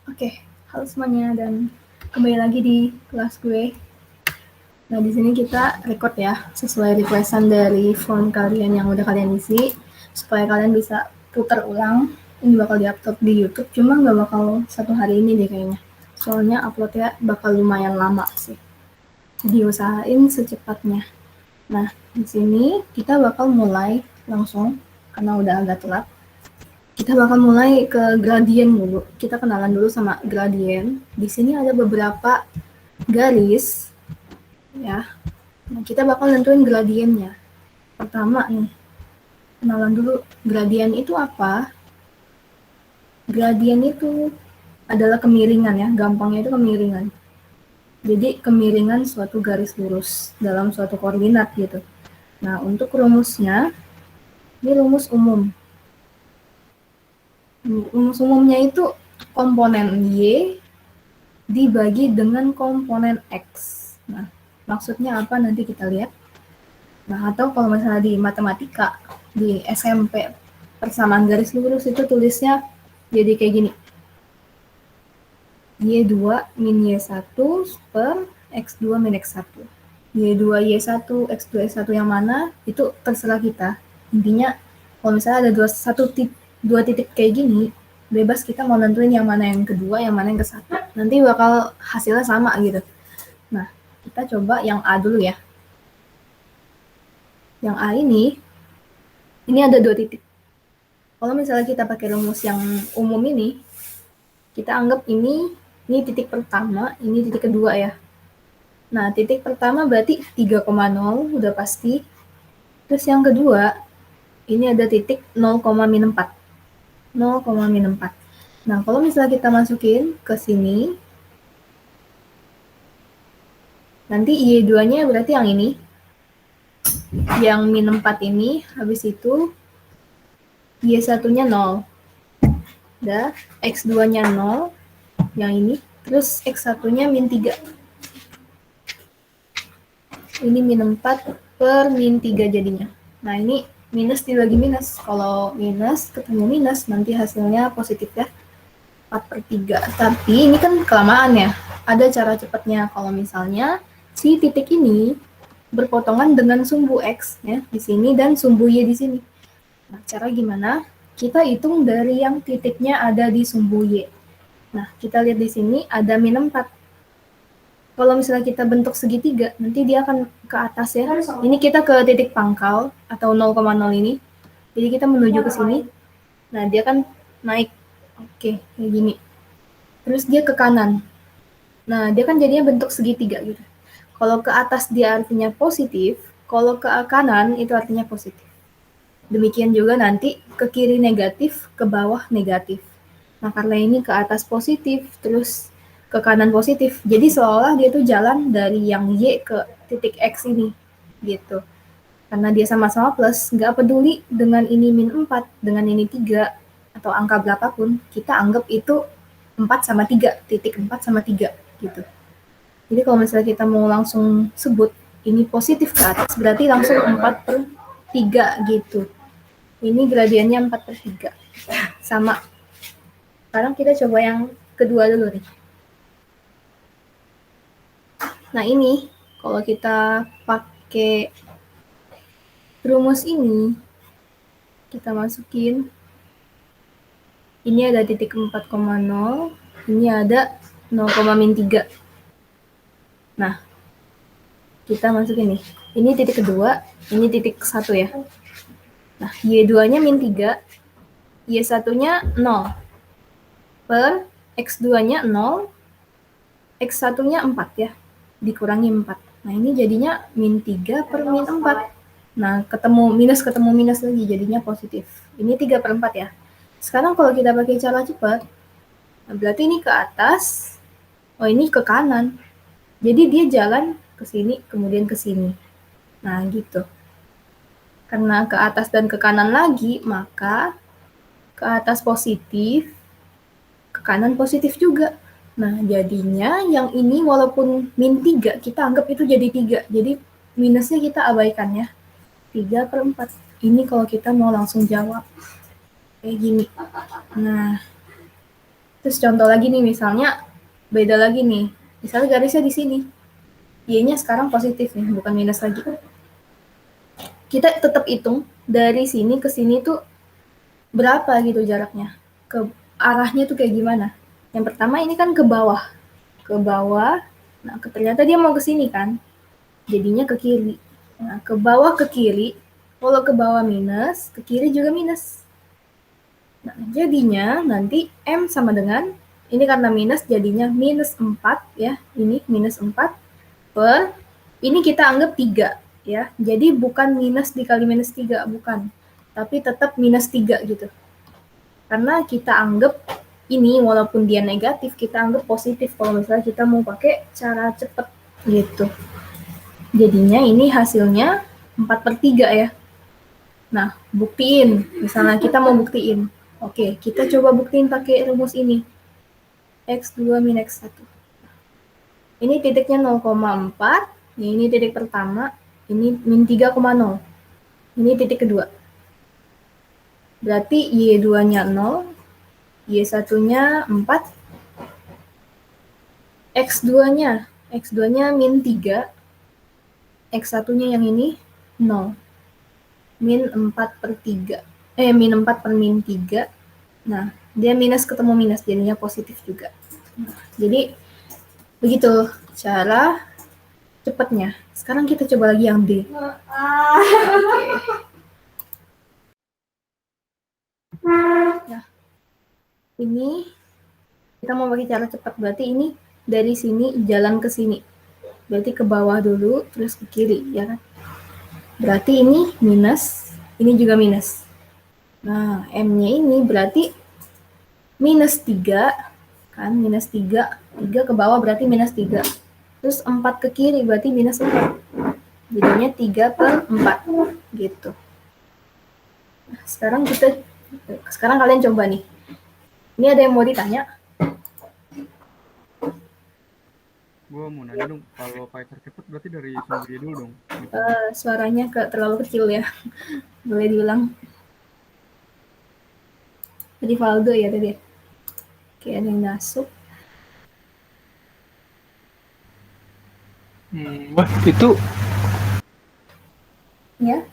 Oke, halo semuanya dan kembali lagi di kelas gue. Nah, di sini kita record ya, sesuai requestan dari form kalian yang udah kalian isi, supaya kalian bisa putar ulang. Ini bakal di-upload di YouTube, cuma nggak bakal satu hari ini deh kayaknya. Soalnya uploadnya bakal lumayan lama sih. Jadi usahain secepatnya. Nah, di sini kita bakal mulai langsung, karena udah agak telat. Kita bakal mulai ke gradien dulu. Kita kenalan dulu sama gradien. Di sini ada beberapa garis, ya. Nah, kita bakal nentuin gradiennya. Pertama nih, kenalan dulu gradien itu apa. Gradien itu adalah kemiringan ya, gampangnya itu kemiringan. Jadi kemiringan suatu garis lurus dalam suatu koordinat gitu. Nah, untuk rumusnya, ini rumus umum. Rumus umumnya itu komponen Y dibagi dengan komponen X. Nah, maksudnya apa nanti kita lihat. Nah, atau kalau misalnya di matematika, di SMP, persamaan garis lurus itu tulisnya jadi kayak gini. Y2 min Y1 per X2 min X1. Y2, Y1, X2, X1 yang mana, itu terserah kita. Intinya, kalau misalnya ada dua titik kayak gini, bebas kita mau nentuin yang mana yang kedua, yang mana yang ke satu. Nanti bakal hasilnya sama gitu. Nah, kita coba yang A dulu ya. Yang A ini ada dua titik. Kalau misalnya kita pakai rumus yang umum ini, kita anggap ini titik pertama, ini titik kedua ya. Nah, titik pertama berarti 3,0, udah pasti. Terus yang kedua, ini ada titik 0,4. 0,4. Nah, kalau misalnya kita masukin ke sini, nanti Y2-nya berarti yang ini. Yang min 4 ini, habis itu Y1-nya 0. Udah, X2-nya 0, yang ini. Terus X1-nya min 3. Ini min 4 per min 3 jadinya. Nah, ini minus dibagi minus. Kalau minus ketemu minus, nanti hasilnya positif ya. 4/3. Tapi ini kan kelamaan ya. Ada cara cepatnya. Kalau misalnya si titik ini berpotongan dengan sumbu X ya di sini dan sumbu Y di sini. Nah, cara gimana? Kita hitung dari yang titiknya ada di sumbu Y. Nah, kita lihat di sini ada min 4. Kalau misalnya kita bentuk segitiga, nanti dia akan ke atas ya. Ini kita ke titik pangkal atau 0,0 ini. Jadi kita menuju ke sini. Nah, dia kan naik. Oke, kayak gini. Terus dia ke kanan. Nah, dia kan jadinya bentuk segitiga gitu. Kalau ke atas dia artinya positif, kalau ke kanan itu artinya positif. Demikian juga nanti ke kiri negatif, ke bawah negatif. Nah, karena ini ke atas positif, terus ke kanan positif. Jadi seolah dia tuh jalan dari yang Y ke titik X ini, gitu. Karena dia sama-sama plus, nggak peduli dengan ini min 4, dengan ini 3, atau angka berapapun, kita anggap itu 4 sama 3, titik 4 sama 3, gitu. Jadi kalau misalnya kita mau langsung sebut, ini positif ke atas, berarti langsung 4/3, gitu. Ini gradiennya 4/3. Sama. Sekarang kita coba yang kedua dulu nih. Nah, ini kalau kita pakai rumus ini, kita masukin, ini ada titik 4,0, ini ada 0,3. Nah, kita masukin nih. Ini titik kedua, ini titik 1 ya. Nah, Y2-nya min 3, Y1-nya 0. Per X2-nya 0, X1-nya 4 ya. Dikurangi 4. Nah, ini jadinya min 3 per min 4. Nah, ketemu minus lagi, jadinya positif. Ini 3/4 ya. Sekarang kalau kita pakai cara cepat, nah berarti ini ke atas, oh ini ke kanan. Jadi dia jalan ke sini, kemudian ke sini. Nah, gitu. Karena ke atas dan ke kanan lagi, maka ke atas positif, ke kanan positif juga. Nah, jadinya yang ini walaupun min 3, kita anggap itu jadi 3. Jadi minusnya kita abaikan ya. 3/4. Ini kalau kita mau langsung jawab. Kayak gini. Nah, Terus contoh lagi nih, misalnya beda lagi nih. Misalnya garisnya di sini. Y-nya sekarang positif nih, bukan minus lagi. Kita tetap hitung dari sini ke sini tuh berapa gitu jaraknya. Ke arahnya tuh kayak gimana. Yang pertama ini kan ke bawah. Ke bawah. Nah, ternyata dia mau ke sini kan. Jadinya ke kiri. Nah, ke bawah ke kiri. Kalau ke bawah minus, ke kiri juga minus. Nah, jadinya nanti M sama dengan, ini karena minus jadinya minus 4 ya, ini minus 4 per, ini kita anggap 3 ya, jadi bukan minus dikali minus 3, bukan, tapi tetap minus 3 gitu. Karena kita anggap ini walaupun dia negatif, kita anggap positif kalau misalnya kita mau pakai cara cepet gitu. Jadinya ini hasilnya 4/3 ya. Nah, buktiin. Misalnya kita mau buktiin. Oke, kita coba buktiin pakai rumus ini. X2 min X1. Ini titiknya 0,4. Ini titik pertama. Ini min 3,0. Ini titik kedua. Berarti Y2-nya 0. Y1-nya 4. X2-nya. X2-nya min 3. X1-nya yang ini 0. Min 4/3. Min 4 per min 3. Nah, dia minus ketemu minus, jadinya positif juga. Nah, jadi, begitu cara cepatnya. Sekarang kita coba lagi yang D. Nah, ini kita mau pakai cara cepat. Berarti ini dari sini jalan ke sini. Berarti ke bawah dulu, terus ke kiri, ya kan? Berarti ini minus, ini juga minus. Nah, M-nya ini berarti minus 3, kan? Minus 3. 3 ke bawah berarti minus 3. Terus 4 ke kiri berarti minus 4. Jadinya 3/4 gitu. Nah, sekarang kalian coba nih. Ini ada yang mau ditanya? Gue mau nanya dong, kalau fighter cepet berarti dari sumber Y dulu dong? Suaranya terlalu kecil ya. Boleh diulang? Tadi Valdo ya tadi. Oke, ada yang masuk. Wah, itu Ya.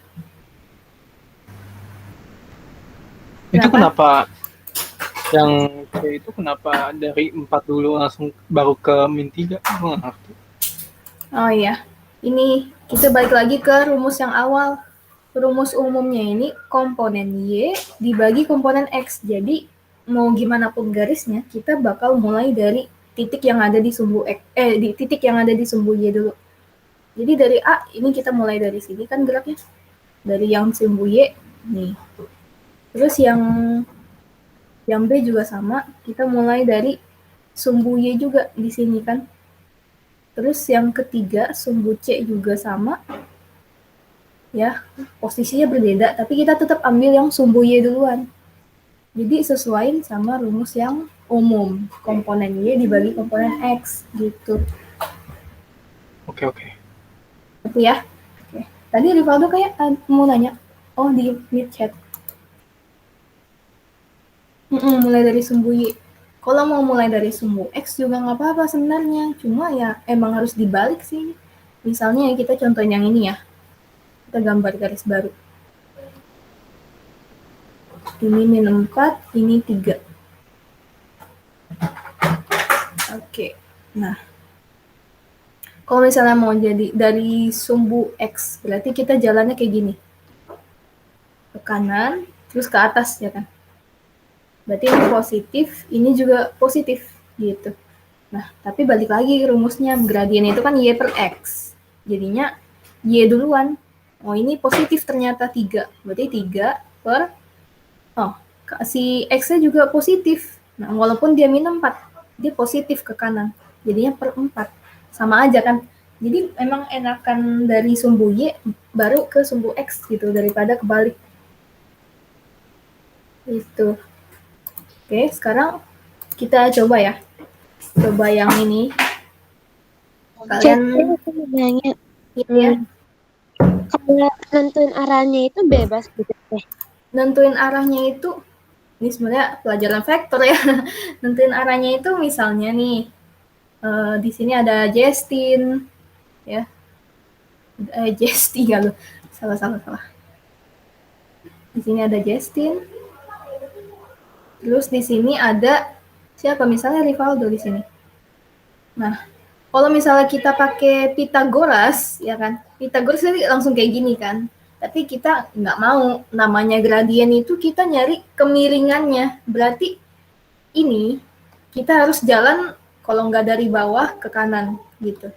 itu kenapa yang kayak itu kenapa dari 4 dulu langsung baru ke min 3? Gue nggak ngerti. Oh iya. Ini kita balik lagi ke rumus yang awal. Rumus umumnya ini komponen Y dibagi komponen X. Jadi mau gimana pun garisnya, kita bakal mulai dari titik yang ada di sumbu X, di titik yang ada di sumbu Y dulu. Jadi dari A, ini kita mulai dari sini kan geraknya. Dari yang sumbu Y, nih. Terus yang B juga sama, kita mulai dari sumbu Y juga di sini kan. Terus yang ketiga, sumbu C juga sama. Ya, posisinya berbeda, tapi kita tetap ambil yang sumbu Y duluan. Jadi sesuai sama rumus yang umum, komponen Y dibagi komponen X, gitu. Oke. Itu ya. Oke. Tadi Rivaldo kayak mau nanya. Oh, di mid chat. Mulai dari sumbu Y. Kalau mau mulai dari sumbu X juga nggak apa-apa sebenarnya. Cuma ya emang harus dibalik sih. Misalnya kita contohin yang ini ya. Kita gambar garis baru. Ini min 4, ini 3. Oke. Nah, kalau misalnya mau jadi dari sumbu X, berarti kita jalannya kayak gini. Ke kanan, terus ke atas ya kan. Berarti ini positif, ini juga positif gitu. Nah, tapi balik lagi rumusnya, gradien itu kan Y per X. Jadinya Y duluan. Oh, ini positif ternyata 3. Berarti 3 per, si X-nya juga positif. Nah, walaupun dia min 4, dia positif ke kanan. Jadinya per 4. Sama aja kan. Jadi emang enakan dari sumbu Y baru ke sumbu X gitu, daripada kebalik. Itu. Oke, sekarang kita coba ya. Coba yang ini. Kalian nanya, ya. Kalau nentuin arahnya itu bebas gitu deh. Nentuin arahnya itu Ini sebenarnya pelajaran vektor ya. Nentuin arahnya itu misalnya nih, di sini ada Justin, ya. Justin kalau salah. Di sini ada Justin. Terus di sini ada siapa? Misalnya Rivaldo di sini. Nah, kalau misalnya kita pakai Pitagoras, ya kan? Pitagoras langsung kayak gini kan. Tapi kita nggak mau, namanya gradien itu kita nyari kemiringannya. Berarti ini kita harus jalan kalau nggak dari bawah ke kanan gitu.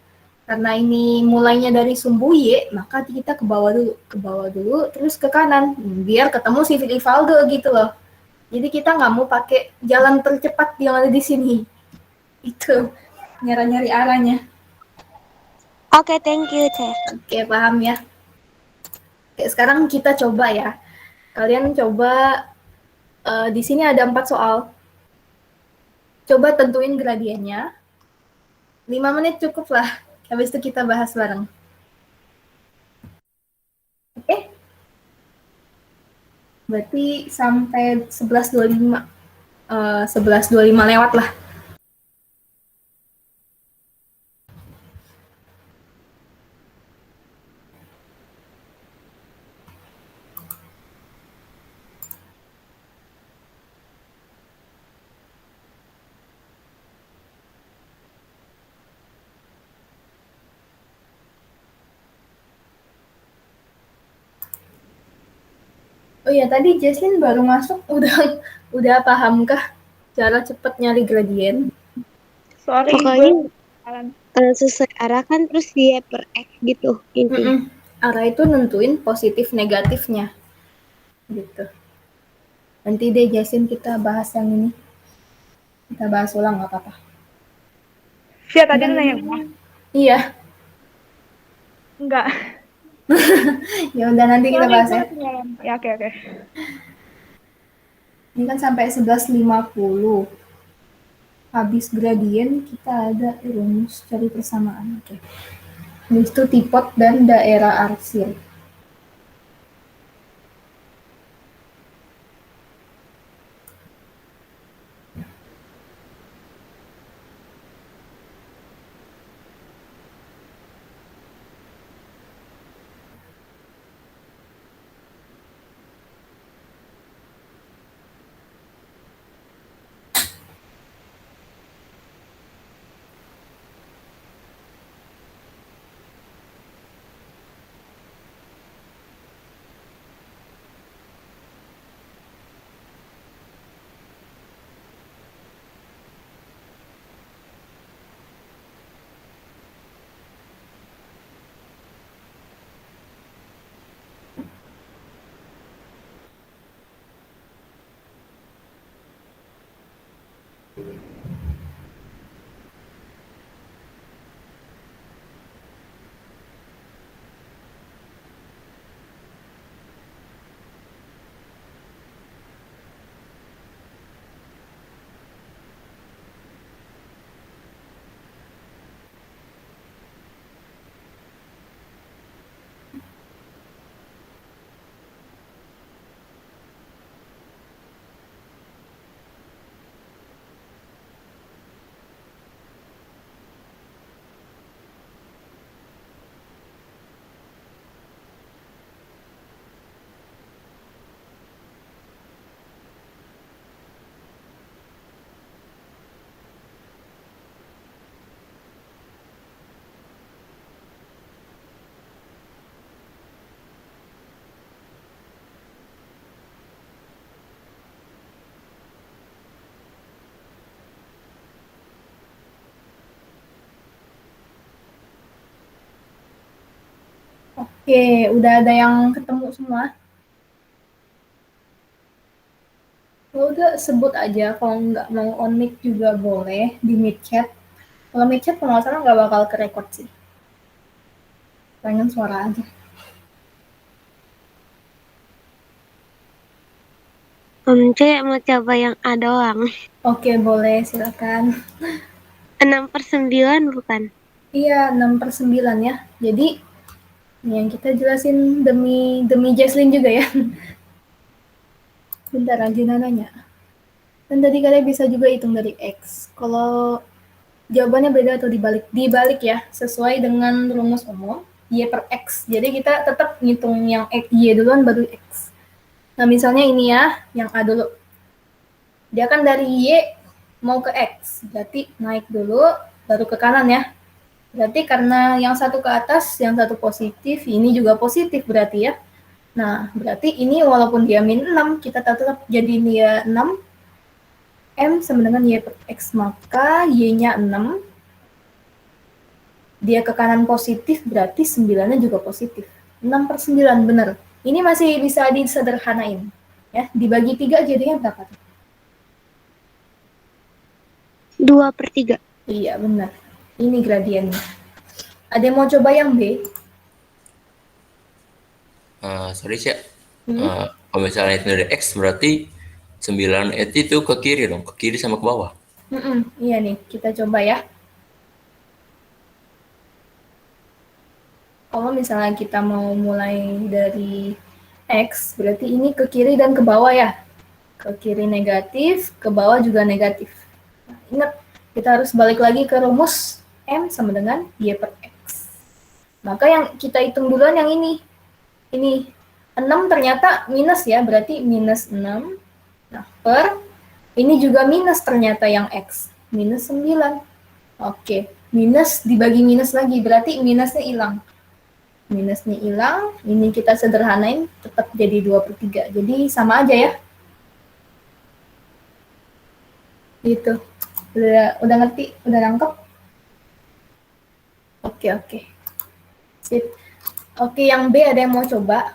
Karena ini mulainya dari sumbu Y, maka kita ke bawah dulu, terus ke kanan, biar ketemu si Rivaldo gitu loh. Jadi kita nggak mau pakai jalan tercepat yang ada di sini. Itu nyari-nyari arahnya. Oke, thank you, Teh. Oke, paham ya. Oke, sekarang kita coba ya. Kalian coba di sini ada 4 soal. Coba tentuin gradiennya. 5 menit cukup lah. Habis itu kita bahas bareng. Oke? Berarti sampai 11.25. 11.25 lewat lah. Oh iya, tadi Jesslyn baru masuk, udah pahamkah cara cepat nyari gradien? Sorry, Pokoknya gue sesuai arah kan terus dia per X gitu intinya. Arah itu nentuin positif negatifnya. Gitu. Nanti deh Jesslyn kita bahas yang ini. Kita bahas ulang nggak apa-apa. Via tadi lu nanya gue? Iya. Enggak. Ya udah nanti kita bahas ya. Ya, oke. Ini kan sampai 11.50. Habis gradien kita ada rumus cari persamaan. Oke. Habis itu tipot dan daerah arsir. Oke, udah ada yang ketemu semua? Kalau udah sebut aja, kalau nggak mau on mic juga boleh di mid chat. Kalau mid chat kalau nggak salah nggak bakal ke record sih. Pengen suara aja. Cek mau coba yang A doang. Oke, boleh silakan. 6/9 bukan? Iya, 6/9 ya. Jadi yang kita jelasin demi Jesslyn juga ya. Bentar aja nanya. Dan tadi kalian bisa juga hitung dari X. Kalau jawabannya beda atau dibalik ya, sesuai dengan rumus umum, Y per X. Jadi kita tetap ngitung yang Y duluan baru X. Nah misalnya ini ya, yang A dulu. Dia kan dari Y mau ke X, berarti naik dulu, baru ke kanan ya. Berarti karena yang satu ke atas, yang satu positif, ini juga positif berarti ya. Nah, berarti ini walaupun dia min 6, kita tetap jadi dia 6, M sama dengan Y per X, maka Y-nya 6, dia ke kanan positif, berarti 9-nya juga positif. 6 per 9, benar. Ini masih bisa disederhanain. Ya, dibagi 3 jadinya berapa? 2/3. Iya, benar. Ini gradiennya. Ada yang mau coba yang B? Sorry sih. Kalau misalnya itu dari X berarti 9 itu ke kiri dong, ke kiri sama ke bawah. Iya nih, kita coba ya. Kalau misalnya kita mau mulai dari X, berarti ini ke kiri dan ke bawah ya. Ke kiri negatif, ke bawah juga negatif. Nah, ingat, kita harus balik lagi ke rumus M sama dengan Y per X. Maka yang kita hitung duluan yang ini. Ini 6 ternyata minus ya, berarti minus 6. Nah, per ini juga minus ternyata yang X, minus 9. Oke, minus dibagi minus lagi, berarti minusnya hilang. Minusnya hilang, ini kita sederhanain, tetap jadi 2/3. Jadi sama aja ya. Gitu. Udah ngerti? Udah nangkep? Oke. Sip. Oke, yang B ada yang mau coba?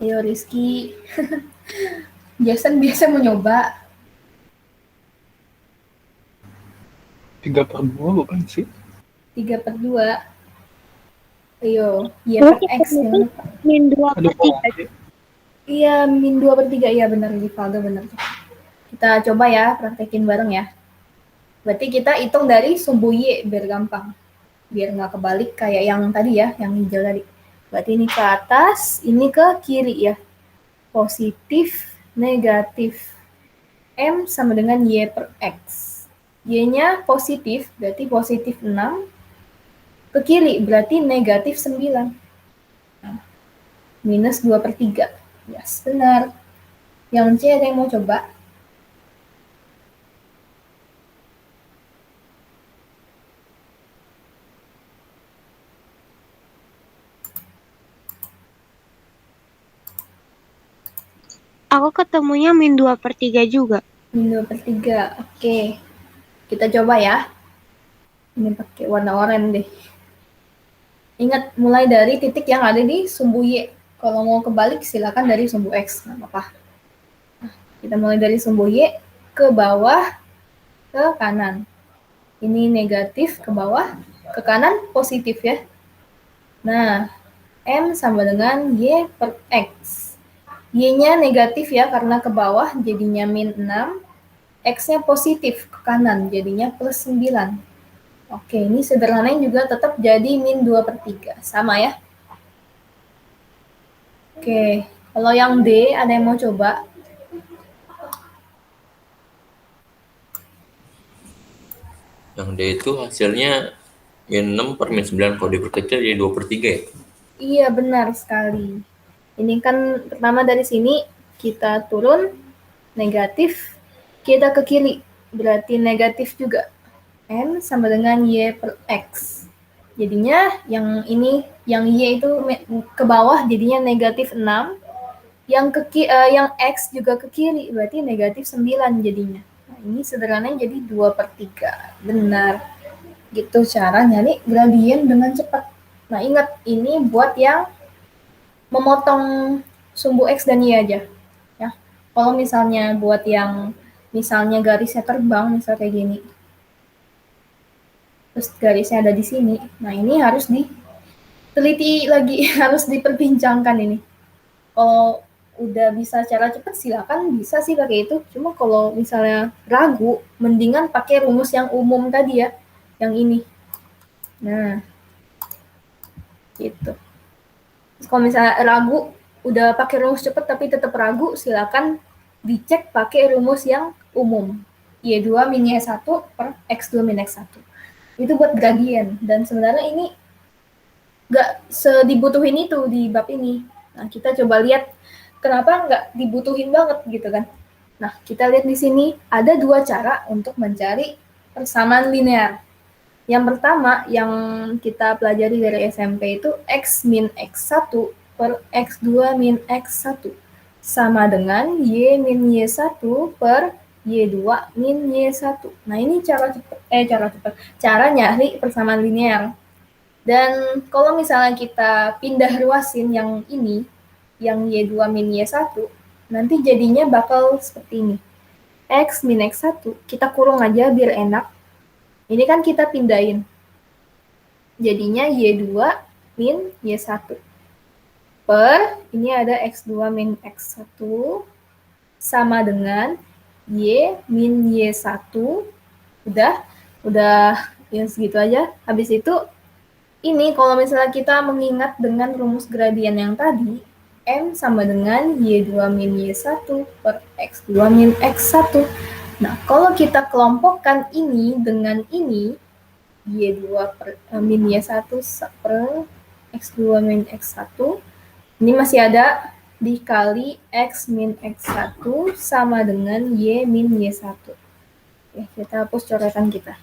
Ayo Rizky. Jason biasa mau nyoba. 3/2 bukan sih? 3/2. Ayo, Y per X. Min Aduh, 2/3. Iya, min 2/3. Iya benar, Rivaldo benar. Kita coba ya, praktekin bareng ya. Berarti kita hitung dari sumbu Y biar gampang. Biar nggak kebalik kayak yang tadi ya, yang hijau tadi. Berarti ini ke atas, ini ke kiri ya. Positif, negatif. M sama dengan Y per X. Y-nya positif, berarti positif 6. Ke kiri, berarti negatif 9. Nah, minus 2/3. Yes, benar. Yang C ada yang mau coba? Aku ketemunya min 2/3 juga. Min 2/3. Oke. Kita coba ya. Ini pakai warna oranye deh. Ingat, mulai dari titik yang ada di sumbu Y. Kalau mau kebalik, silakan dari sumbu X. Nggak apa-apa. Nah, kita mulai dari sumbu Y ke bawah, ke kanan. Ini negatif ke bawah, ke kanan positif ya. Nah, M sama dengan Y per X. Y-nya negatif ya, karena ke bawah jadinya min 6. X-nya positif ke kanan, jadinya plus 9. Oke, ini sederhanain juga tetap jadi min 2/3. Sama ya. Oke, kalau yang D ada yang mau coba? Yang D itu hasilnya min 6 per min 9, kalau diperkecil jadi 2/3 ya? Iya, benar sekali. Ini kan pertama dari sini kita turun negatif, kita ke kiri, berarti negatif juga. M sama dengan Y per X. Jadinya yang ini, yang Y itu ke bawah jadinya negatif 6. Yang X juga ke kiri, berarti negatif 9 jadinya. Nah, ini sederhananya jadi 2/3. Benar. Gitu cara nyari gradien dengan cepat. Nah, ingat, ini buat yang memotong sumbu X dan Y aja. Ya. Kalau misalnya buat yang misalnya garisnya terbang, misalnya kayak gini. Terus garisnya ada di sini. Nah, ini harus diteliti lagi, harus diperbincangkan ini. Kalau udah bisa cara cepat, silakan bisa sih pakai itu. Cuma kalau misalnya ragu, mendingan pakai rumus yang umum tadi ya, yang ini. Nah, gitu. Terus kalau misalnya ragu, udah pakai rumus cepet tapi tetap ragu, silakan dicek pakai rumus yang umum. Y2 min Y1 per X2 min X1. Itu buat gradien. Dan sebenarnya ini nggak sedibutuhin itu di bab ini. Nah, kita coba lihat kenapa nggak dibutuhin banget gitu kan. Nah, kita lihat di sini ada dua cara untuk mencari persamaan linear. Yang pertama yang kita pelajari dari SMP itu X min X1 per X2 min X1 sama dengan Y min Y1 per Y2 min Y1. Nah, ini cara nyari persamaan linear. Dan kalau misalnya kita pindah ruasin yang ini, yang Y2 min Y1, nanti jadinya bakal seperti ini. X min X1, kita kurung aja biar enak. Ini kan kita pindahin. Jadinya Y2 min Y1. Per, ini ada X2 min X1, sama dengan Y min Y1. Udah ya segitu aja. Habis itu, ini kalau misalnya kita mengingat dengan rumus gradien yang tadi, M sama dengan Y2 min Y1 per X2 min X1. Nah, kalau kita kelompokkan ini dengan ini, Y2 min Y1 per X2 min X1, ini masih ada dikali X min X1 sama dengan Y min Y1. Oke, kita hapus coretan kita.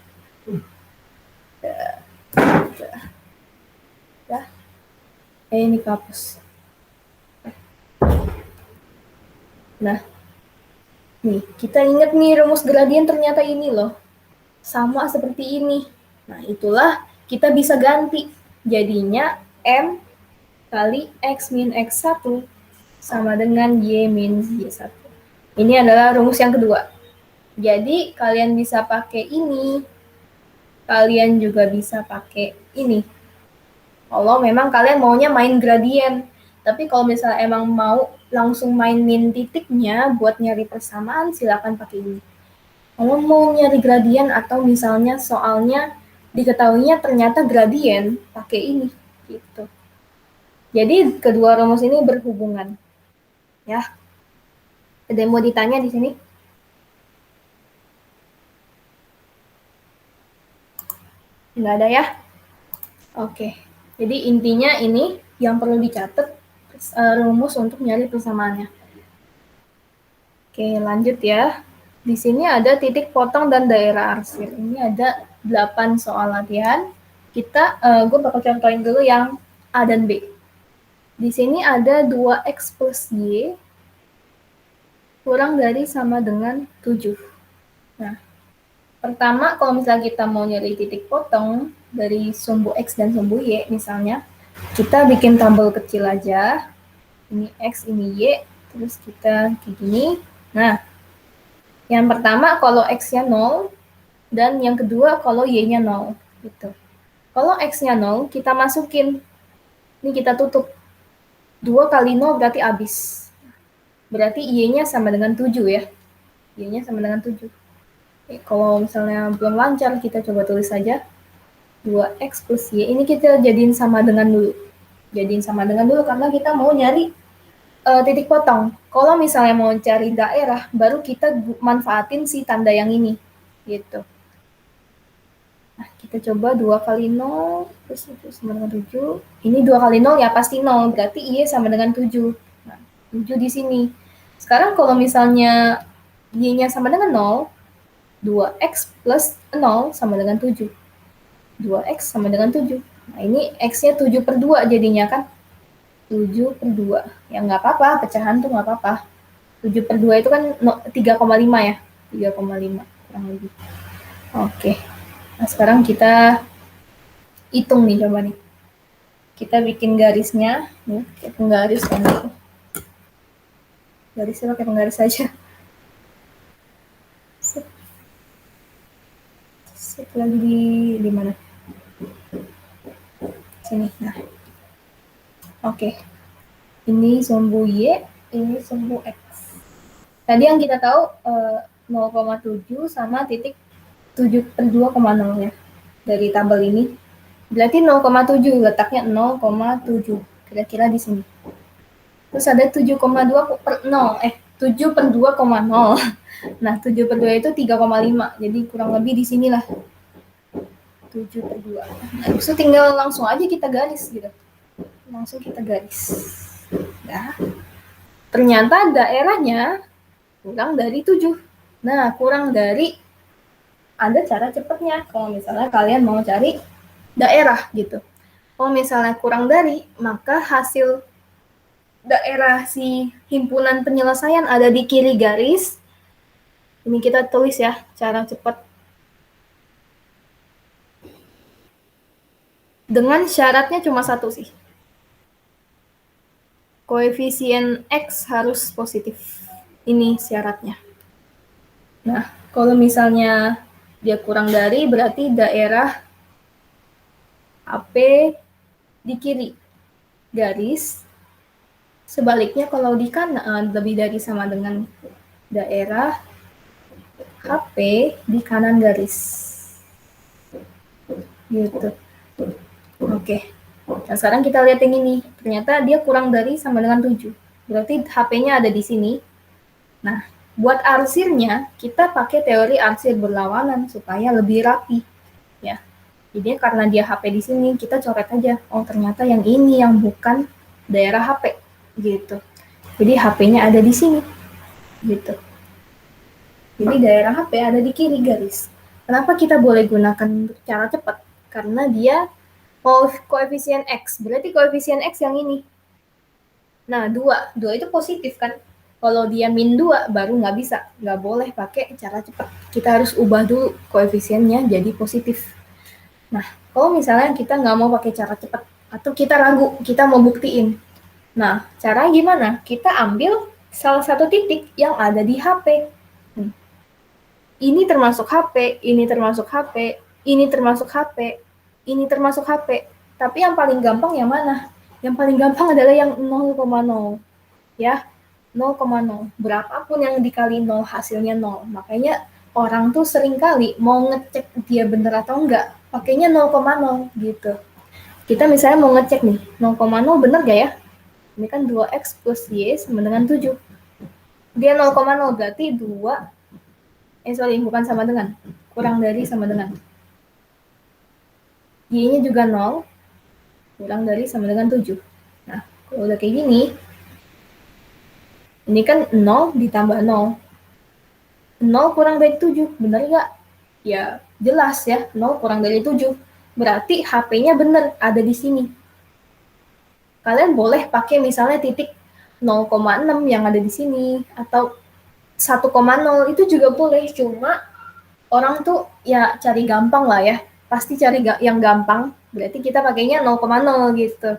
Ini kehapus. Nah, nih, kita ingat nih rumus gradien ternyata ini loh. Sama seperti ini. Nah, itulah kita bisa ganti. Jadinya M kali X min X1 sama dengan Y min Y1. Ini adalah rumus yang kedua. Jadi, kalian bisa pakai ini. Kalian juga bisa pakai ini. Kalau memang kalian maunya main gradien. Tapi kalau misalnya emang mau langsung mainin titiknya buat nyari persamaan, silakan pakai ini. Kalau mau nyari gradien atau misalnya soalnya diketahuinya ternyata gradien, pakai ini gitu. Jadi kedua rumus ini berhubungan. Ya. Ada yang mau ditanya di sini? Nggak ada ya? Oke. Jadi intinya ini yang perlu dicatat rumus untuk nyari persamaannya. Oke, lanjut ya. Di sini ada titik potong dan daerah arsir. Ini ada 8 soal latihan. Gue bakal contohin dulu yang A dan B. Di sini ada 2X plus Y kurang dari sama dengan 7. Nah, pertama kalau misalnya kita mau nyari titik potong dari sumbu X dan sumbu Y misalnya, kita bikin tabel kecil aja. Ini X, ini Y, terus kita kayak gini. Nah, yang pertama kalau X-nya 0, dan yang kedua kalau Y-nya 0. Gitu. Kalau X-nya 0, kita masukin. Ini kita tutup. 2 kali 0 berarti habis. Berarti Y-nya sama dengan 7 ya. Y-nya sama dengan 7. Kalau misalnya belum lancar, kita coba tulis saja. 2X plus Y. Ini kita jadiin sama dengan dulu. Jadiin sama dengan dulu karena kita mau nyari titik potong. Kalau misalnya mau cari daerah, baru kita manfaatin si tanda yang ini. Gitu. Nah, kita coba 2 kali 0, terus itu sama dengan 7. Ini 2 kali 0 ya pasti 0, berarti Y sama dengan 7. Nah, 7 di sini. Sekarang kalau misalnya Y-nya sama dengan 0, 2X plus 0 sama dengan 7. 2X sama dengan 7. Nah, ini X-nya 7 per 2 jadinya kan. 7 per 2. Ya nggak apa-apa, pecahan tuh nggak apa-apa. 7 per 2 itu kan 3,5 ya. 3,5 kurang lebih. Oke. Nah, sekarang kita hitung nih, coba nih. Kita bikin garisnya. Nih, pakai penggaris kan gitu. Garisnya pakai penggaris saja. Set lagi di mana? Sini. Nah. Oke. Ini sumbu Y, ini sumbu X. Tadi yang kita tahu 0,7 sama titik 7 per 2,0 ya. Dari tabel ini. Berarti 0,7, letaknya 0,7. Kira-kira di sini. Terus ada 7,2 per 0. 7 per 2,0. Nah, 7 per 2 itu 3,5. Jadi kurang lebih di sinilah. 7 per 2. Nah, itu tinggal langsung aja kita garis gitu. Langsung kita garis. Nah, ternyata daerahnya kurang dari 7. Nah, kurang dari, ada cara cepatnya. Kalau misalnya kalian mau cari daerah gitu. Kalau misalnya kurang dari, maka hasil daerah si himpunan penyelesaian ada di kiri garis. Ini kita tulis ya, cara cepat. Dengan syaratnya cuma satu sih. Koefisien X harus positif. Ini syaratnya. Nah, kalau misalnya dia kurang dari, berarti daerah AP di kiri garis. Sebaliknya kalau di kanan lebih dari sama dengan daerah HP di kanan garis. Gitu. Oke. Nah, sekarang kita lihat yang ini. Ternyata dia kurang dari sama dengan 7. Berarti HP-nya ada di sini. Nah, buat arsirnya, kita pakai teori arsir berlawanan supaya lebih rapi. Ya. Jadi karena dia HP di sini, kita coret aja. Oh, ternyata yang ini yang bukan daerah HP. Gitu. Jadi HP-nya ada di sini. Gitu. Jadi daerah HP ada di kiri garis. Kenapa kita boleh gunakan cara cepat? Karena dia koefisien X. Berarti koefisien X yang ini. Nah, 2. 2 itu positif kan? Kalau dia min 2 baru nggak bisa. Nggak boleh pakai cara cepat. Kita harus ubah dulu koefisiennya jadi positif. Nah, kalau misalnya kita nggak mau pakai cara cepat, atau kita ragu, kita mau buktiin. Nah, cara gimana? Kita ambil salah satu titik yang ada di HP. Ini termasuk HP, ini termasuk HP, ini termasuk HP, ini termasuk HP. Tapi yang paling gampang yang mana? Yang paling gampang adalah yang 0,0. Ya, 0,0. Berapapun yang dikali 0, hasilnya 0. Makanya orang tuh sering kali mau ngecek dia bener atau enggak, pakainya 0,0 gitu. Kita misalnya mau ngecek nih, 0,0 bener gak ya? Ini kan 2x plus y sama dengan 7. Dia 0,0 berarti 2, bukan sama dengan. Kurang dari sama dengan. Y-nya juga 0, kurang dari sama dengan 7. Nah, kalau udah kayak gini, ini kan 0 ditambah 0. 0 kurang dari 7, bener nggak? Ya, jelas ya, 0 kurang dari 7. Berarti HP-nya bener, ada di sini. Kalian boleh pakai misalnya titik 0,6 yang ada di sini, atau 1,0 itu juga boleh, cuma orang tuh ya cari gampang lah ya, pasti cari yang gampang, berarti kita pakainya 0,0 gitu.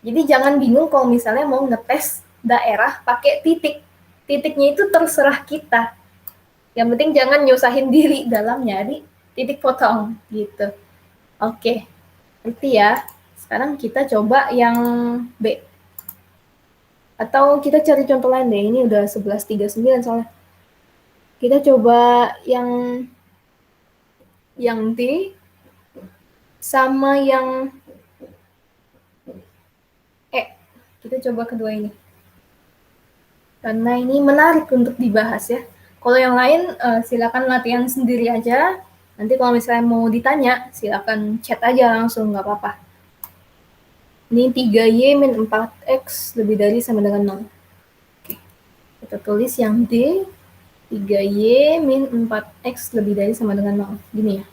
Jadi jangan bingung kalau misalnya mau ngetes daerah pakai titik. Titiknya itu terserah kita. Yang penting jangan nyusahin diri dalam nyari titik potong gitu. Oke, itu ya. Sekarang kita coba yang B. Atau kita cari contoh lain deh, ini udah 11.39 soalnya. Kita coba yang D sama yang E. Kita coba kedua ini. Karena ini menarik untuk dibahas ya. Kalau yang lain silakan latihan sendiri aja. Nanti kalau misalnya mau ditanya, silakan chat aja langsung, nggak apa-apa. Ini 3y min 4x lebih dari sama dengan 0. Oke. Kita tulis yang D. 3y min 4x lebih dari sama dengan 0. Gini ya.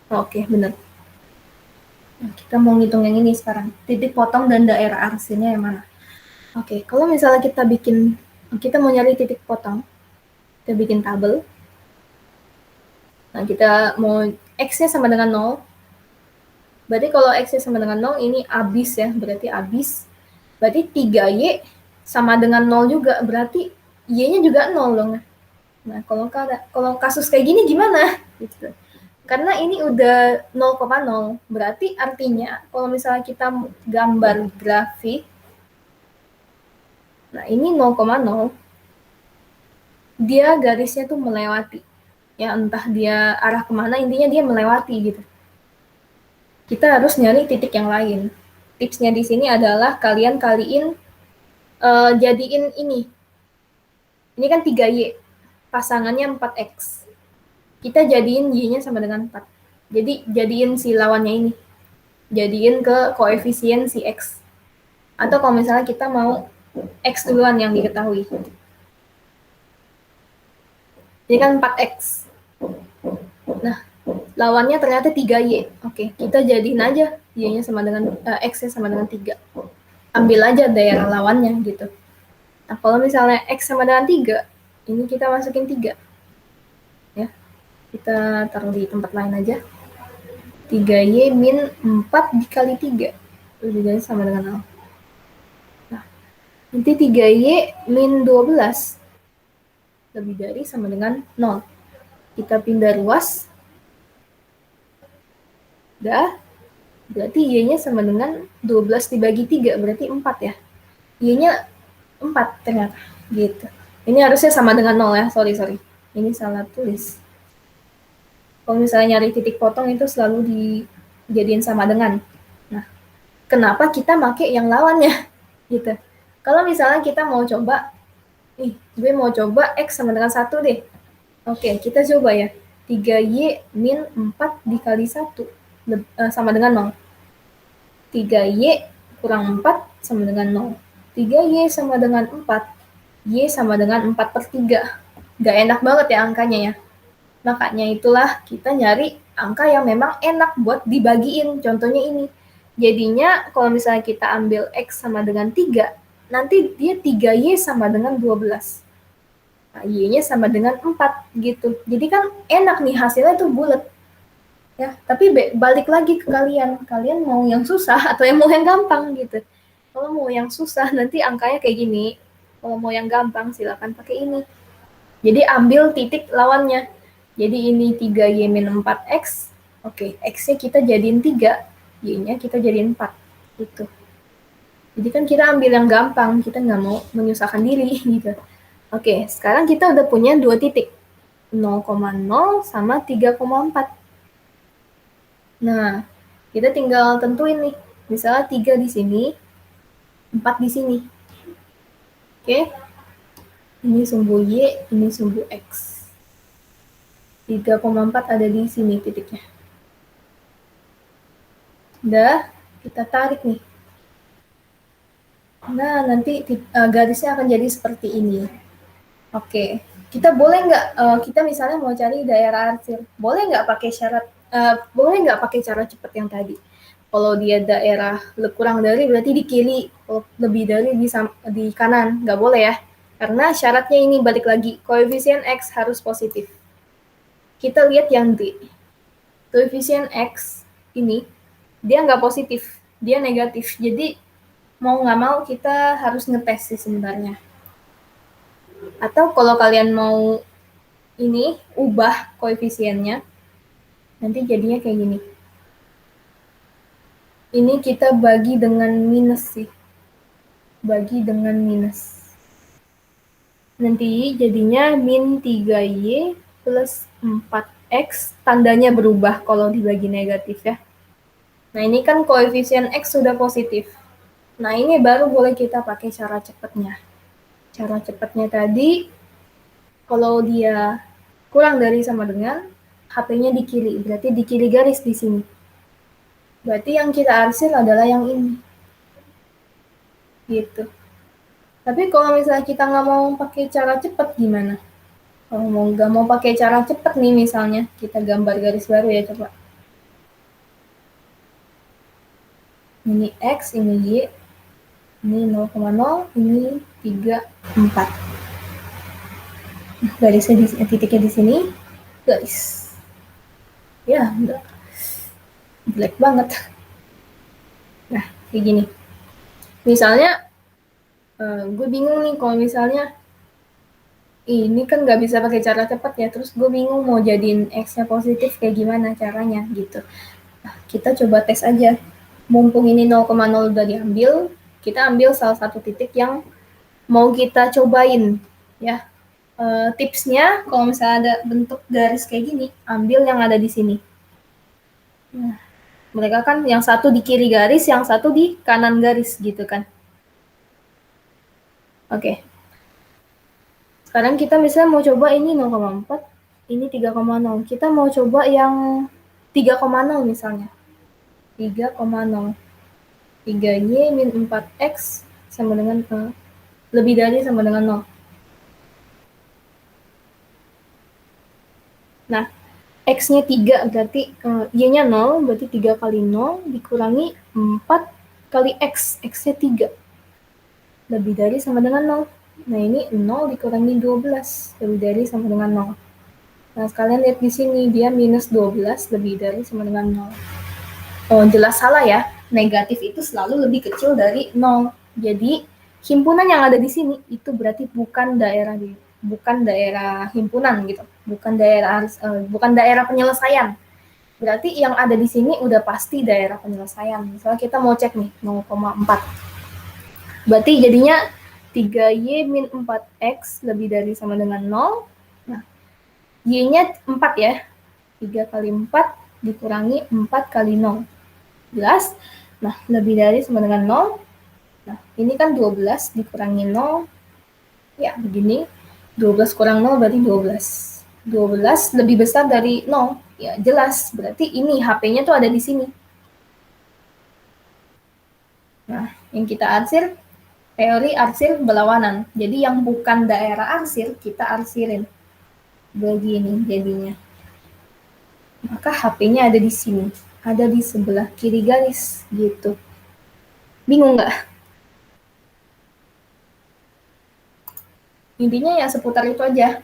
Oke, benar. Nah, kita mau ngitung yang ini sekarang. Titik potong dan daerah arsirnya yang mana? Oke, kalau misalnya kita mau nyari titik potong, kita bikin tabel. Nah, kita mau X-nya sama dengan 0. Berarti kalau X-nya sama dengan 0, ini abis ya, berarti abis. Berarti 3Y sama dengan 0 juga, berarti Y-nya juga 0 dong. Nah, kalau kasus kayak gini gimana? Gitu. Karena ini udah 0,0, berarti artinya kalau misalnya kita gambar grafik, nah ini 0,0, dia garisnya tuh melewati. Ya entah dia arah kemana, intinya dia melewati gitu. kita harus nyari titik yang lain. Tipsnya di sini adalah kalian kaliin jadiin ini. Ini kan 3Y, pasangannya 4X. Kita jadiin Y-nya sama dengan 4. Jadi jadiin si lawannya ini. Jadiin ke koefisien si X. Atau kalau misalnya kita mau X duluan yang diketahui. Ini kan 4X. Nah, lawannya ternyata 3Y. Oke, kita jadiin aja Y-nya sama dengan X-nya sama dengan 3. Ambil aja daerah lawannya gitu. Nah, kalau misalnya X sama dengan 3, ini kita masukin 3. Ya, kita taruh di tempat lain aja. 3Y min 4 dikali 3. Lebih dari sama dengan 0. Nah, nanti 3Y min 12. Lebih dari sama dengan 0. Kita pindah ruas. Udah. Berarti Y-nya sama dengan 12 dibagi 3. Berarti 4 ya. Y-nya 4 ternyata. Gitu. Ini harusnya sama dengan 0 ya. Sorry. Ini salah tulis. Kalau misalnya nyari titik potong itu selalu dijadiin sama dengan. Nah, kenapa kita pakai yang lawannya? Gitu. Kalau misalnya kita mau coba, gue mau coba X sama dengan 1 deh. Oke, kita coba ya. 3Y min 4 dikali 1 sama dengan 0. 3Y kurang 4 sama dengan 0. 3Y sama dengan 4. Y sama dengan 4/3. Gak enak banget ya angkanya ya. Makanya itulah kita nyari angka yang memang enak buat dibagiin. Contohnya ini. Jadinya kalau misalnya kita ambil X sama dengan 3, nanti dia 3Y sama dengan 12. Nah, Y-nya sama dengan 4 gitu. Jadi kan enak nih hasilnya tuh bulat. Ya, tapi balik lagi ke kalian. Kalian mau yang susah atau yang mau yang gampang gitu. Kalau mau yang susah nanti angkanya kayak gini. Kalau mau yang gampang silakan pakai ini. Jadi ambil titik lawannya. Jadi ini 3Y min 4X. Oke, X-nya kita jadiin 3. Y-nya kita jadiin 4. Gitu. Jadi kan kita ambil yang gampang. Kita nggak mau menyusahkan diri gitu. Oke, sekarang kita udah punya 2 titik. 0,0 sama 3,4. Nah, kita tinggal tentuin nih. Misalnya 3 di sini, 4 di sini. Oke. Ini sumbu Y, ini sumbu X. 3,4 ada di sini titiknya. Udah, kita tarik nih. Nah, nanti garisnya akan jadi seperti ini. Oke, kita boleh nggak, kita misalnya mau cari daerah arsir, boleh nggak pakai syarat, boleh nggak pakai cara cepat yang tadi? Kalau dia daerah kurang dari berarti di kiri, kalau lebih dari di kanan, nggak boleh ya. Karena syaratnya ini balik lagi, koefisien X harus positif. Kita lihat yang D. Koefisien X ini, dia nggak positif, dia negatif. Jadi, mau nggak mau kita harus ngetes sih sebenarnya. Atau kalau kalian mau ini, ubah koefisiennya, nanti jadinya kayak gini. Ini kita bagi dengan minus sih. Bagi dengan minus. Nanti jadinya min 3Y plus 4X, tandanya berubah kalau dibagi negatif ya. Nah ini kan koefisien X sudah positif. Nah ini baru boleh kita pakai cara cepatnya. Cara cepatnya tadi, kalau dia kurang dari sama dengan, HP-nya di kiri, berarti di kiri garis di sini. Berarti yang kita arsir adalah yang ini. Gitu. Tapi kalau misalnya kita nggak mau pakai cara cepat gimana? Kalau nggak mau pakai cara cepat nih misalnya, kita gambar garis baru ya coba. Ini X, ini Y, ini 0,0, ini 3, 4. Garisnya titiknya di sini, garis. Ya, udah. Jelek banget. Nah, kayak gini. Misalnya, gue bingung nih kalau misalnya, ini kan nggak bisa pakai cara cepat ya, terus gue bingung mau jadiin X-nya positif kayak gimana caranya gitu. Nah, kita coba tes aja. Mumpung ini 0,0 udah diambil, kita ambil salah satu titik yang mau kita cobain ya. Tipsnya kalau misalnya ada bentuk garis kayak gini, ambil yang ada di sini. Nah, Mereka kan yang satu di kiri garis, yang satu di kanan garis gitu kan. Oke. Sekarang kita misalnya mau coba ini 0,4, ini 3,0. Kita mau coba yang 3,0 misalnya. 3,0. 3Y min 4X sama dengan lebih dari sama dengan 0. Nah, X-nya 3 berarti Y-nya 0, berarti 3 kali 0 dikurangi 4 kali X. X-nya 3. Lebih dari sama dengan 0. Nah, ini 0 dikurangi 12. Lebih dari sama dengan 0. Nah, sekalian lihat di sini. Dia minus 12 lebih dari sama dengan 0. Oh, jelas salah ya. Negatif itu selalu lebih kecil dari 0. Jadi, himpunan yang ada di sini itu berarti bukan daerah himpunan gitu, bukan daerah penyelesaian. Berarti yang ada di sini udah pasti daerah penyelesaian. Misalnya kita mau cek nih 0,4. Berarti jadinya 3Y min 4X lebih dari sama dengan 0. Nah, Y-nya 4 ya. 3 kali 4 dikurangi 4 kali 0. Jelas? Nah, lebih dari sama dengan 0. Nah, ini kan 12 dikurangi 0. Ya, begini. 12 kurang 0 berarti 12. 12 lebih besar dari 0. Ya, jelas. Berarti ini HP-nya tuh ada di sini. Nah, yang kita arsir, teori arsir berlawanan. Jadi yang bukan daerah arsir, kita arsirin. Begini jadinya. Maka HP-nya ada di sini. Ada di sebelah kiri garis, gitu. Bingung nggak? Intinya ya seputar itu aja.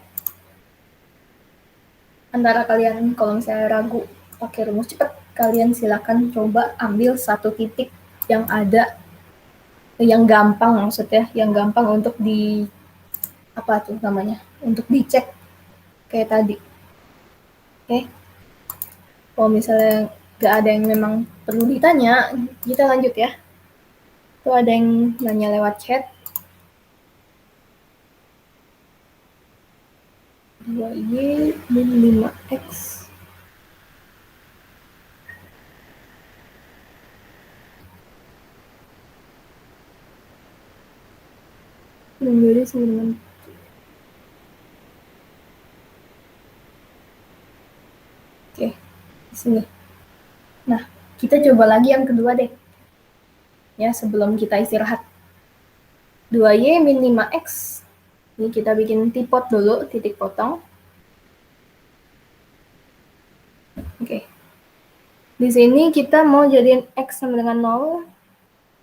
Antara kalian kalau misalnya ragu pakai rumus cepat, kalian silakan coba ambil satu titik yang ada, yang gampang maksudnya, yang gampang untuk untuk dicek kayak tadi. Oke. Kalau misalnya nggak ada yang memang perlu ditanya, kita lanjut ya. Tuh ada yang nanya lewat chat. 2Y min 5X. Menjadi sama dengan oke, di sini. Nah, kita coba lagi yang kedua deh. Ya, sebelum kita istirahat. 2Y min 5X. Ini kita bikin tipot dulu, titik potong. Oke. Di sini kita mau jadiin X sama dengan 0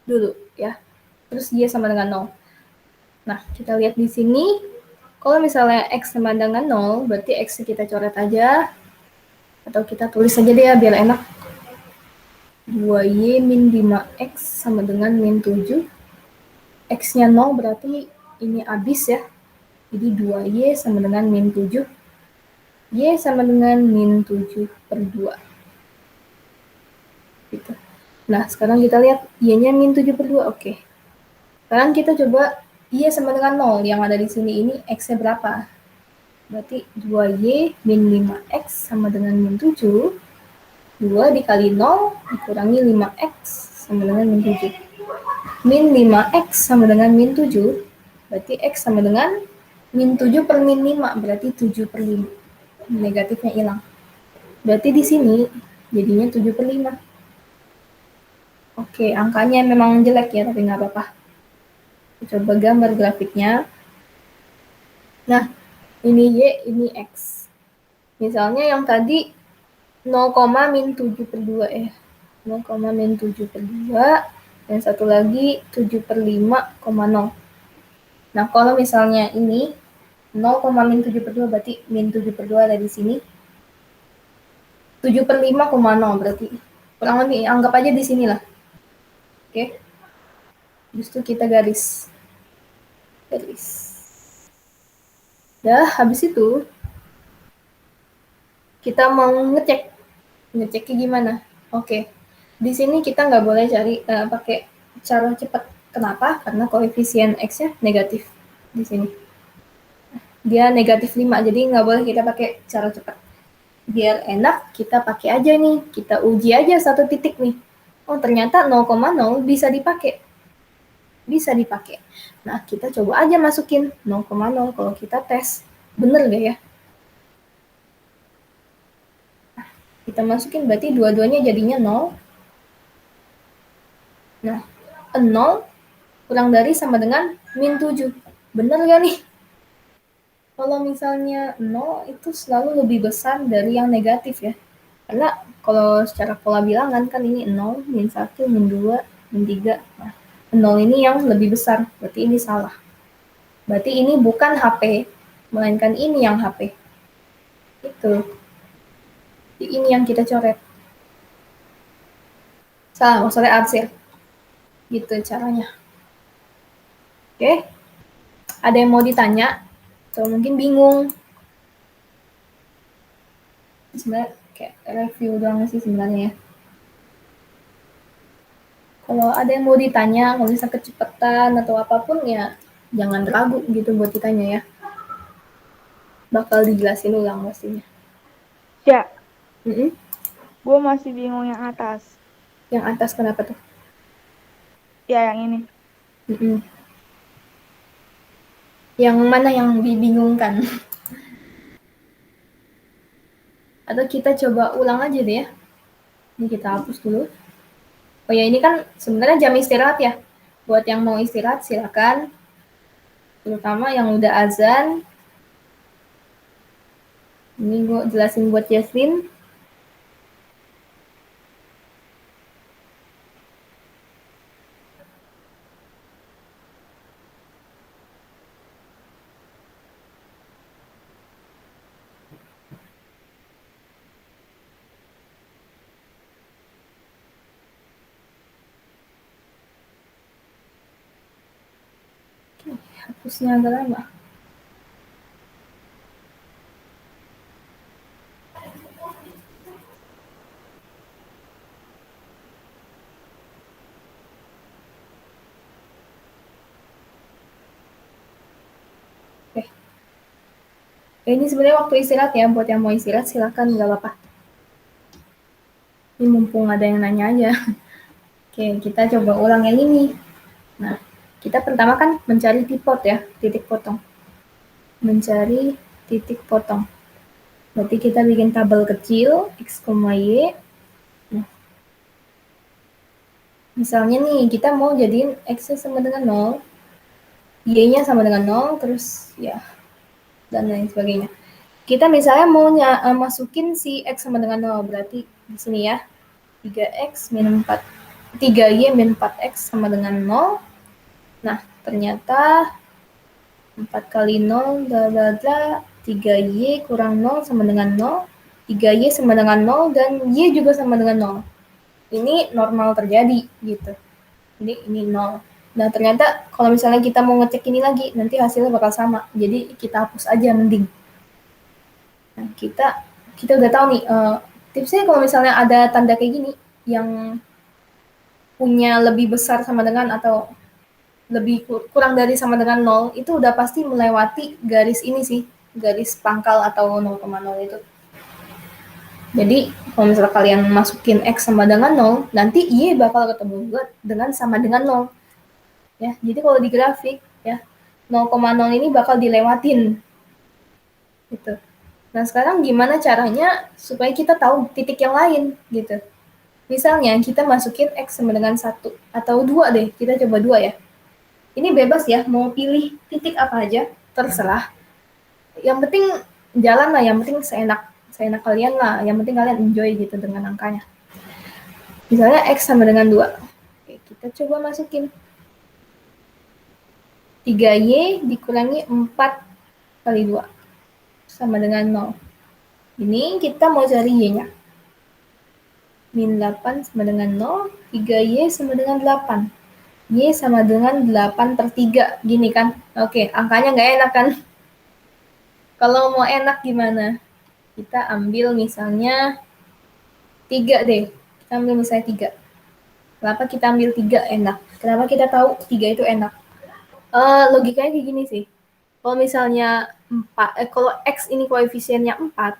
dulu ya. Terus Y sama dengan 0. Nah, kita lihat di sini. Kalau misalnya X sama dengan 0, berarti X kita coret aja. Atau kita tulis aja deh ya, biar enak. 2Y min 5X sama dengan min 7. X-nya 0 berarti ini habis ya. Jadi 2Y sama dengan min 7. Y sama dengan min 7 per 2. Gitu. Nah, sekarang kita lihat Y-nya min 7 per 2. Oke. Sekarang kita coba Y sama dengan 0. Yang ada di sini ini X-nya berapa? Berarti 2Y min 5X sama dengan min 7. 2 dikali 0 dikurangi 5X sama dengan min 7. Min 5X sama dengan min 7. Berarti X sama dengan min 7 per min 5, berarti 7 per 5. Negatifnya hilang. Berarti di sini jadinya 7 per 5. Oke, angkanya memang jelek ya, tapi nggak apa-apa. Coba gambar grafiknya. Nah, ini Y, ini X. Misalnya yang tadi 0, min 7 per 2 ya. 0, min 7 per 2. Dan satu lagi 7 per 5,0. Nah, kalau misalnya ini 0, min 7 per 2 berarti min 7 per 2 ada di sini. 7 per 5,0 berarti kurang lebih anggap aja di sini lah. Oke. Habis itu kita garis. Dah, habis itu kita mau ngeceknya gimana? Oke. Di sini kita nggak boleh cari pakai cara cepat. Kenapa? Karena koefisien X-nya negatif di sini. Dia negatif 5, jadi nggak boleh kita pakai cara cepat. Biar enak, kita pakai aja nih. Kita uji aja satu titik nih. Oh, ternyata 0,0 bisa dipakai. Bisa dipakai. Nah, kita coba aja masukin 0,0 kalau kita tes. Bener gak ya? Nah, kita masukin berarti dua-duanya jadinya 0. Nah, 0 kurang dari sama dengan min 7. Bener gak nih? Kalau misalnya 0 itu selalu lebih besar dari yang negatif ya. Karena kalau secara pola bilangan kan ini 0, min 1, min 2, min 3. Nah, 0 ini yang lebih besar, berarti ini salah. Berarti ini bukan HP, melainkan ini yang HP. Itu. Ini yang kita coret. Salah, maksudnya arsir. Gitu caranya. Oke? Ada yang mau ditanya? Atau mungkin bingung? Sebenarnya kayak review doang sih sebenarnya ya. Kalau ada yang mau ditanya, kalau bisa kecepatan atau apapun ya jangan ragu gitu buat ditanya ya. Bakal dijelasin ulang pastinya. Ya, Mm-mm. gue masih bingung yang atas. Yang atas kenapa tuh? Ya, yang ini. Mm-mm. Yang mana yang dibingungkan? Atau kita coba ulang aja deh ya. Ini kita hapus dulu. Oh ya, ini kan sebenarnya jam istirahat ya. Buat yang mau istirahat silakan. Terutama yang udah azan. Ini gue jelasin buat Jasmine. Hapusnya agak lama. Oke. Ini sebenarnya waktu istirahat ya. Buat yang mau istirahat silakan, nggak apa-apa. Ini mumpung ada yang nanya aja. Oke, kita coba ulang yang ini. Nah, kita pertama kan mencari titik potong. Mencari titik potong. Berarti kita bikin tabel kecil, X, Y. Nah, misalnya nih, kita mau jadiin X-nya sama dengan 0, Y-nya sama dengan 0, terus ya, dan lain sebagainya. Kita misalnya mau masukin si X sama dengan 0, berarti di sini ya, 3X min 4, 3Y min 4X sama dengan 0. Nah, ternyata 4 kali 0, 3Y kurang 0 sama dengan 0, 3Y sama dengan 0, dan Y juga sama dengan 0. Ini normal terjadi, gitu. Jadi ini 0. Nah, ternyata kalau misalnya kita mau ngecek ini lagi, nanti hasilnya bakal sama. Jadi kita hapus aja mending. Nah, kita udah tahu nih, tipsnya kalau misalnya ada tanda kayak gini, yang punya lebih besar sama dengan atau lebih kurang dari sama dengan 0, itu udah pasti melewati garis ini sih, garis pangkal atau 0,0 itu. Jadi, kalau misalnya kalian masukin X sama dengan 0, nanti Y bakal ketemu juga dengan sama dengan 0. Ya, jadi kalau di grafik, ya, 0,0 ini bakal dilewatin. Gitu. Nah, sekarang gimana caranya supaya kita tahu titik yang lain, gitu. Misalnya, kita masukin X sama dengan 1, atau 2 deh, kita coba 2 ya. Ini bebas ya, mau pilih titik apa aja, terserah. Yang penting jalan lah, yang penting seenak kalian lah, yang penting kalian enjoy gitu dengan angkanya. Misalnya X sama dengan 2. Oke, kita coba masukin. 3Y dikurangi 4 kali 2. Sama dengan 0. Ini kita mau cari Y-nya. Min 8 sama dengan 0, 3Y sama dengan 8. Y sama dengan 8 per 3, gini kan? Oke, angkanya nggak enak kan? Kalau mau enak gimana? Kita ambil misalnya 3 deh. Kita ambil misalnya 3. Kenapa kita ambil 3 enak? Kenapa kita tahu 3 itu enak? Logikanya kayak gini sih. Kalau misalnya 4, kalau X ini koefisiennya 4,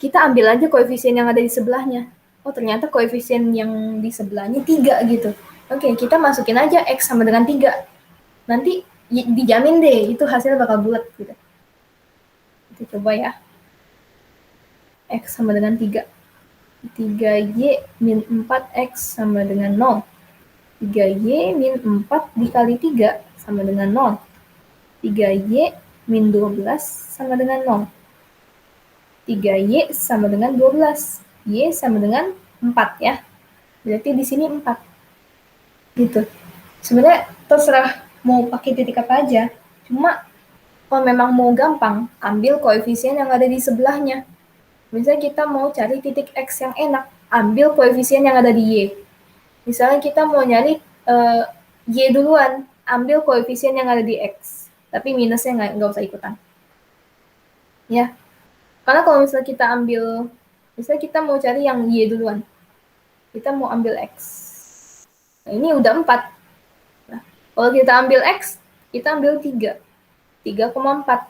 kita ambil aja koefisien yang ada di sebelahnya. Oh, ternyata koefisien yang di sebelahnya 3 gitu. Oke, kita masukin aja X sama dengan 3. Nanti dijamin deh, itu hasilnya bakal bulat gitu. Kita coba ya. X sama dengan 3. 3Y min 4X sama dengan 0. 3Y min 4 dikali 3 sama dengan 0. 3Y min 12 sama dengan 0. 3Y sama dengan 12. Y sama dengan 4 ya. Berarti di sini 4. Gitu. Sebenarnya terserah mau pakai titik apa aja. Cuma kalau memang mau gampang, ambil koefisien yang ada di sebelahnya. Misalnya kita mau cari titik X yang enak, ambil koefisien yang ada di Y. Misalnya kita mau nyari Y duluan, ambil koefisien yang ada di X. Tapi minusnya nggak usah ikutan. Ya, karena kalau misalnya kita ambil, misalnya kita mau cari yang Y duluan, kita mau ambil X. Nah, ini udah 4. Nah, kalau kita ambil X, kita ambil 3. 3,4.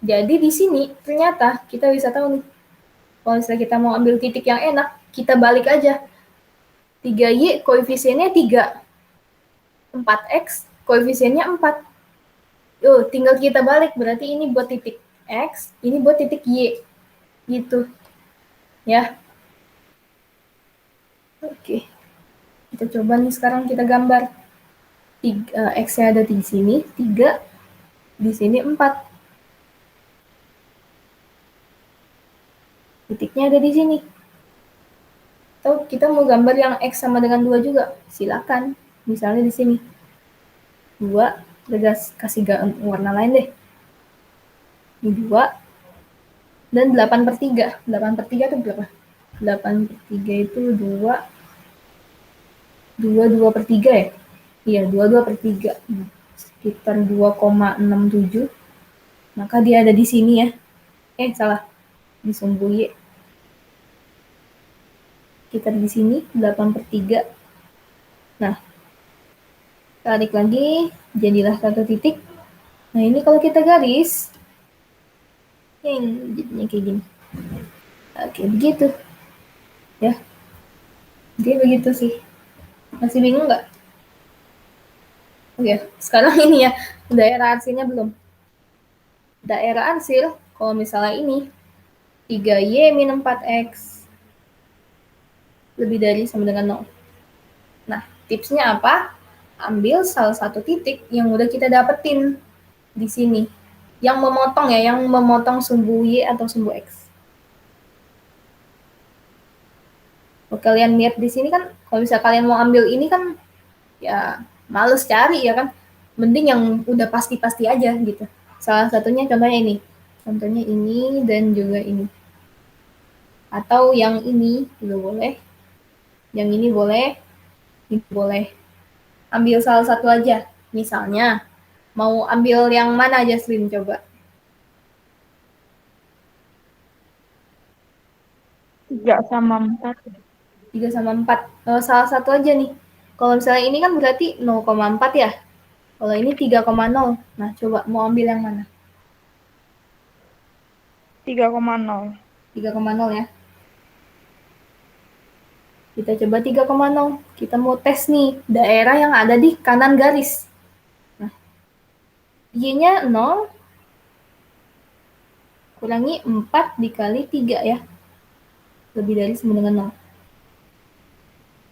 Jadi di sini ternyata kita bisa tahu nih, kalau misalnya kita mau ambil titik yang enak, kita balik aja. 3Y koefisiennya 3. 4X koefisiennya 4. Tinggal kita balik, berarti ini buat titik X, ini buat titik Y. Gitu. Ya. Oke. Kita coba nih sekarang kita gambar. X-nya ada di sini, 3. Di sini 4. Titiknya ada di sini. Atau kita mau gambar yang X sama dengan 2 juga, silakan. Misalnya di sini. 2, udah kasih warna lain deh. Ini 2. Dan 8/3. 8/3 itu berapa? 8/3 itu 2. 2/3 ya? Iya, 2/3. Sekitar 2,67. Maka dia ada di sini ya. Salah. Di sumbu Y. Kita di sini 8/3. Nah, tarik lagi, jadilah satu titik. Nah, ini kalau kita garis, jadinya kayak gini. Oke, begitu. Ya. Jadi begitu sih. Masih bingung nggak? Oke, sekarang ini ya, daerah arsilnya belum. Daerah arsil, kalau misalnya ini, 3Y min 4X lebih dari sama dengan 0. Nah, tipsnya apa? Ambil salah satu titik yang udah kita dapetin di sini. Yang memotong ya, yang memotong sumbu Y atau sumbu X. Kalau kalian lihat di sini kan, kalau misalnya kalian mau ambil ini kan, ya males cari ya kan. Mending yang udah pasti-pasti aja gitu. Salah satunya contohnya ini. Contohnya ini dan juga ini. Atau yang ini juga boleh. Yang ini boleh. Ini boleh. Ambil salah satu aja. Misalnya, mau ambil yang mana aja, Slim, coba. 3 sama 4. 3 sama 4. Salah satu aja nih. Kalau misalnya ini kan berarti 0,4 ya. Kalau ini 3,0. Nah, coba mau ambil yang mana? 3,0. 3,0 ya. Kita coba 3,0. Kita mau tes nih daerah yang ada di kanan garis. Nah, Y-nya 0 kurangi 4 dikali 3 ya. Lebih dari sama dengan 0.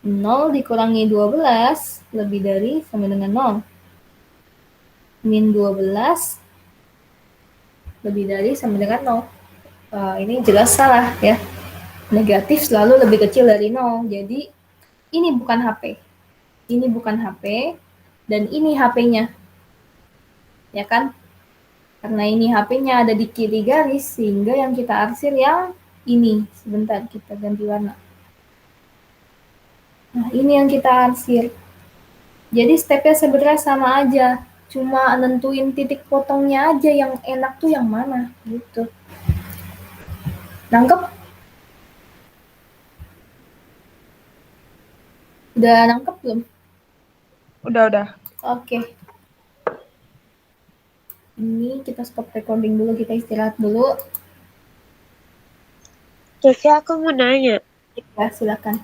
0 dikurangi 12 lebih dari sama dengan 0. Min 12 lebih dari sama dengan 0. Ini jelas salah ya. Negatif selalu lebih kecil dari 0. Jadi ini bukan HP. Ini bukan HP dan ini HP-nya. Ya kan? Karena ini HP-nya ada di kiri garis sehingga yang kita arsir yang ini. Sebentar kita ganti warna. Nah, ini yang kita arsir. Jadi stepnya sebenarnya sama aja. Cuma nentuin titik potongnya aja yang enak tuh yang mana gitu. Nangkep? Udah nangkep belum? Udah. Oke. Ini kita stop recording dulu, kita istirahat dulu. Caca, aku mau nanya. Ya, silakan.